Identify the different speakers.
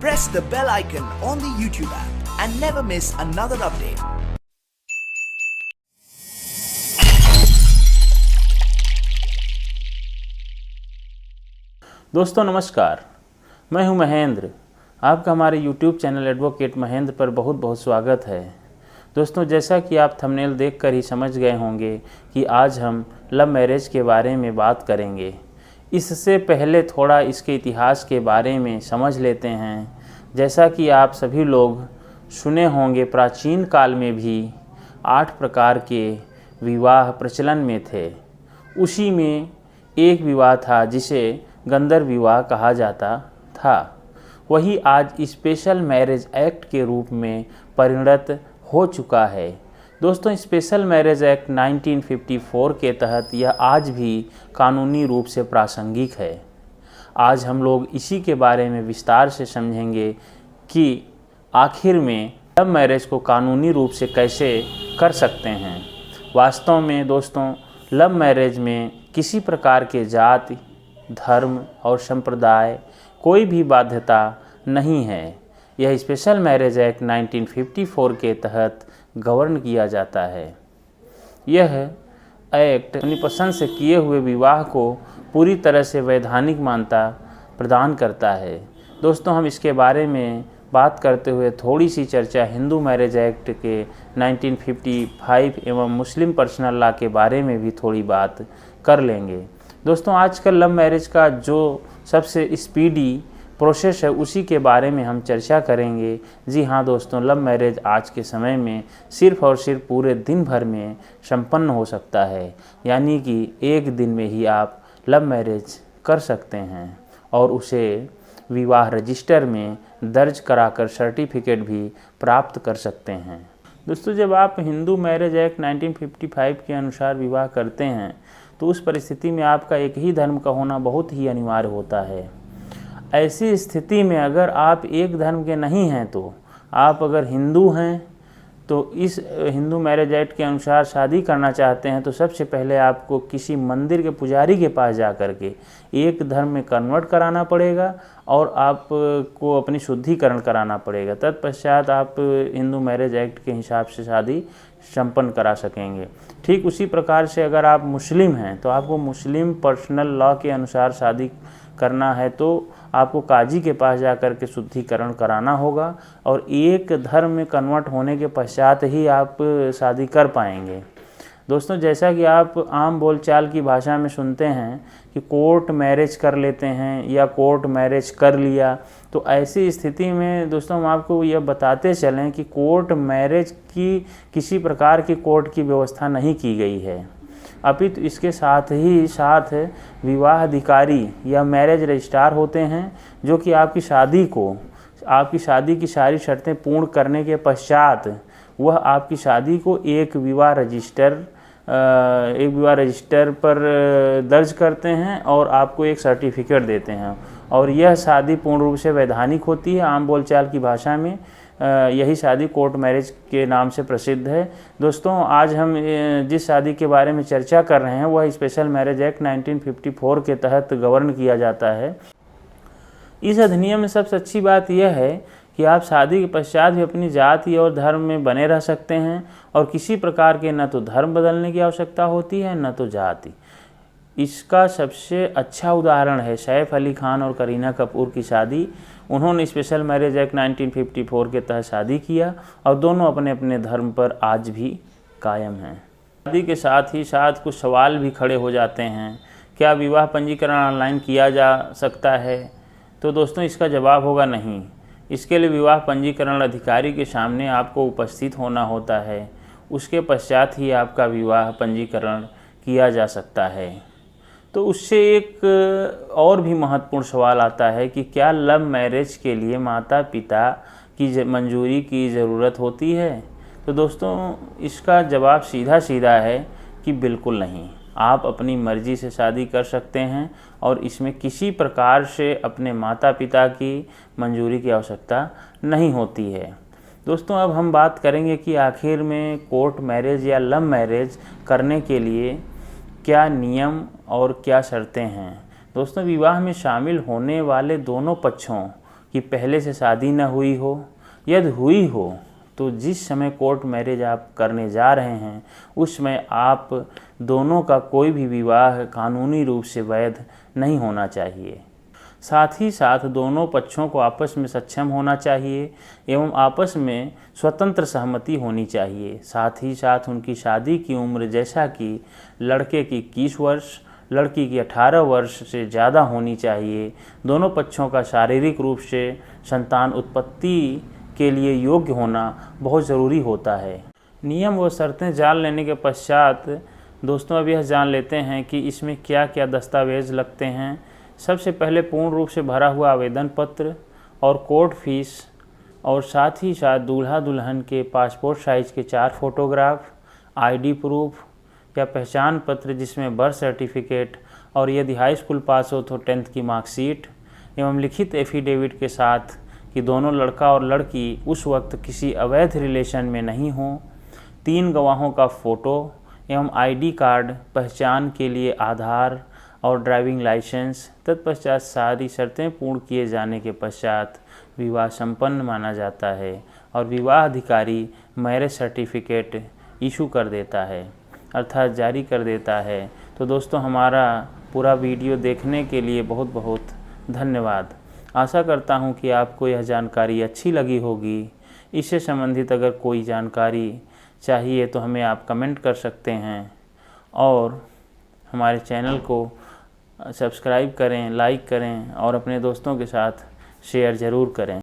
Speaker 1: press the bell icon on the YouTube app and never miss another update.
Speaker 2: दोस्तों नमस्कार, मैं हूं महेंद्र। आपका हमारे YouTube चैनल एडवोकेट महेंद्र पर बहुत बहुत स्वागत है। दोस्तों, जैसा कि आप थंबनेल देखकर ही समझ गए होंगे कि आज हम लव मैरिज के बारे में बात करेंगे। इससे पहले थोड़ा इसके इतिहास के बारे में समझ लेते हैं। जैसा कि आप सभी लोग सुने होंगे, प्राचीन काल में भी 8 प्रकार के विवाह प्रचलन में थे। उसी में एक विवाह था जिसे गंधर्व विवाह कहा जाता था। वही आज स्पेशल मैरिज एक्ट के रूप में परिणत हो चुका है। दोस्तों, स्पेशल मैरिज एक्ट 1954 के तहत यह आज भी कानूनी रूप से प्रासंगिक है। आज हम लोग इसी के बारे में विस्तार से समझेंगे कि आखिर में लव मैरिज को कानूनी रूप से कैसे कर सकते हैं। वास्तव में दोस्तों, लव मैरिज में किसी प्रकार के जाति, धर्म और संप्रदाय कोई भी बाध्यता नहीं है। यह स्पेशल मैरिज एक्ट 1954 के तहत गवर्न किया जाता है। यह एक्ट अपनी पसंद से किए हुए विवाह को पूरी तरह से वैधानिक मान्यता प्रदान करता है। दोस्तों, हम इसके बारे में बात करते हुए थोड़ी सी चर्चा हिंदू मैरिज एक्ट के 1955 एवं मुस्लिम पर्सनल लॉ के बारे में भी थोड़ी बात कर लेंगे। दोस्तों, आजकल लव मैरिज का जो सबसे स्पीडी प्रोसेस है उसी के बारे में हम चर्चा करेंगे। जी हाँ दोस्तों, लव मैरिज आज के समय में सिर्फ़ और सिर्फ पूरे दिन भर में संपन्न हो सकता है। यानी कि एक दिन में ही आप लव मैरिज कर सकते हैं और उसे विवाह रजिस्टर में दर्ज कराकर सर्टिफिकेट भी प्राप्त कर सकते हैं। दोस्तों, जब आप हिंदू मैरिज एक्ट 1955 के अनुसार विवाह करते हैं तो उस परिस्थिति में आपका एक ही धर्म का होना बहुत ही अनिवार्य होता है। ऐसी स्थिति में अगर आप एक धर्म के नहीं हैं, तो आप अगर हिंदू हैं तो इस हिंदू मैरिज एक्ट के अनुसार शादी करना चाहते हैं तो सबसे पहले आपको किसी मंदिर के पुजारी के पास जा कर के एक धर्म में कन्वर्ट कराना पड़ेगा और आपको अपनी शुद्धिकरण कराना पड़ेगा। तत्पश्चात आप हिंदू मैरिज एक्ट के हिसाब से शादी संपन्न करा सकेंगे। ठीक उसी प्रकार से अगर आप मुस्लिम हैं तो आपको मुस्लिम पर्सनल लॉ के अनुसार शादी करना है तो आपको काजी के पास जाकर के शुद्धिकरण कराना होगा और एक धर्म में कन्वर्ट होने के पश्चात ही आप शादी कर पाएंगे। दोस्तों, जैसा कि आप आम बोलचाल की भाषा में सुनते हैं कि कोर्ट मैरिज कर लेते हैं या कोर्ट मैरिज कर लिया, तो ऐसी स्थिति में दोस्तों हम आपको यह बताते चलें कि कोर्ट मैरिज की किसी प्रकार की कोर्ट की व्यवस्था नहीं की गई है। अपितु इसके साथ ही साथ विवाह अधिकारी या मैरिज रजिस्ट्रार होते हैं जो कि आपकी शादी की सारी शर्तें पूर्ण करने के पश्चात वह आपकी शादी को एक विवाह रजिस्टर पर दर्ज करते हैं और आपको एक सर्टिफिकेट देते हैं और यह शादी पूर्ण रूप से वैधानिक होती है। आम बोलचाल की भाषा में यही शादी कोर्ट मैरिज के नाम से प्रसिद्ध है। दोस्तों, आज हम जिस शादी के बारे में चर्चा कर रहे हैं वह स्पेशल मैरिज एक्ट 1954 के तहत गवर्न किया जाता है। इस अधिनियम में सबसे अच्छी बात यह है कि आप शादी के पश्चात भी अपनी जाति और धर्म में बने रह सकते हैं और किसी प्रकार के न तो धर्म बदलने की आवश्यकता होती है न तो जाति। इसका सबसे अच्छा उदाहरण है सैफ अली खान और करीना कपूर की शादी। उन्होंने स्पेशल मैरिज एक्ट 1954 के तहत शादी किया और दोनों अपने अपने धर्म पर आज भी कायम हैं। शादी के साथ ही साथ कुछ सवाल भी खड़े हो जाते हैं। क्या विवाह पंजीकरण ऑनलाइन किया जा सकता है? तो दोस्तों, इसका जवाब होगा नहीं। इसके लिए विवाह पंजीकरण अधिकारी के सामने आपको उपस्थित होना होता है। उसके पश्चात ही आपका विवाह पंजीकरण किया जा सकता है। तो उससे एक और भी महत्वपूर्ण सवाल आता है कि क्या लव मैरिज के लिए माता पिता की मंजूरी की ज़रूरत होती है? तो दोस्तों, इसका जवाब सीधा सीधा है कि बिल्कुल नहीं। आप अपनी मर्ज़ी से शादी कर सकते हैं और इसमें किसी प्रकार से अपने माता पिता की मंजूरी की आवश्यकता नहीं होती है। दोस्तों, अब हम बात करेंगे कि आखिर में कोर्ट मैरिज या लव मैरिज करने के लिए क्या नियम और क्या शर्तें हैं। दोस्तों, विवाह में शामिल होने वाले दोनों पक्षों कि पहले से शादी न हुई हो, यदि हुई हो तो जिस समय कोर्ट मैरिज आप करने जा रहे हैं उस समय आप दोनों का कोई भी विवाह कानूनी रूप से वैध नहीं होना चाहिए। साथ ही साथ दोनों पक्षों को आपस में सक्षम होना चाहिए एवं आपस में स्वतंत्र सहमति होनी चाहिए। साथ ही साथ उनकी शादी की उम्र जैसा कि लड़के की 21 वर्ष, लड़की की 18 वर्ष से ज़्यादा होनी चाहिए। दोनों पक्षों का शारीरिक रूप से संतान उत्पत्ति के लिए योग्य होना बहुत ज़रूरी होता है। नियम व शर्तें जान लेने के पश्चात दोस्तों अब यह जान लेते हैं कि इसमें क्या क्या दस्तावेज़ लगते हैं। सबसे पहले पूर्ण रूप से भरा हुआ आवेदन पत्र और कोर्ट फीस, और साथ ही साथ दूल्हा दुल्हन के पासपोर्ट साइज़ के 4 फोटोग्राफ, आईडी प्रूफ या पहचान पत्र जिसमें बर्थ सर्टिफिकेट, और यदि हाई स्कूल पास हो तो 10th की मार्कशीट एवं लिखित एफिडेविट के साथ कि दोनों लड़का और लड़की उस वक्त किसी अवैध रिलेशन में नहीं हों, 3 गवाहों का फ़ोटो एवं आईडी कार्ड, पहचान के लिए आधार और ड्राइविंग लाइसेंस। तत्पश्चात सारी शर्तें पूर्ण किए जाने के पश्चात विवाह संपन्न माना जाता है और विवाह अधिकारी मैरिज सर्टिफिकेट इशू कर देता है, अर्थात जारी कर देता है। तो दोस्तों हमारा पूरा वीडियो देखने के लिए बहुत बहुत धन्यवाद। आशा करता हूँ कि आपको यह जानकारी अच्छी लगी होगी। इससे संबंधित अगर कोई जानकारी चाहिए तो हमें आप कमेंट कर सकते हैं और हमारे चैनल को सब्सक्राइब करें, लाइक करें और अपने दोस्तों के साथ शेयर ज़रूर करें।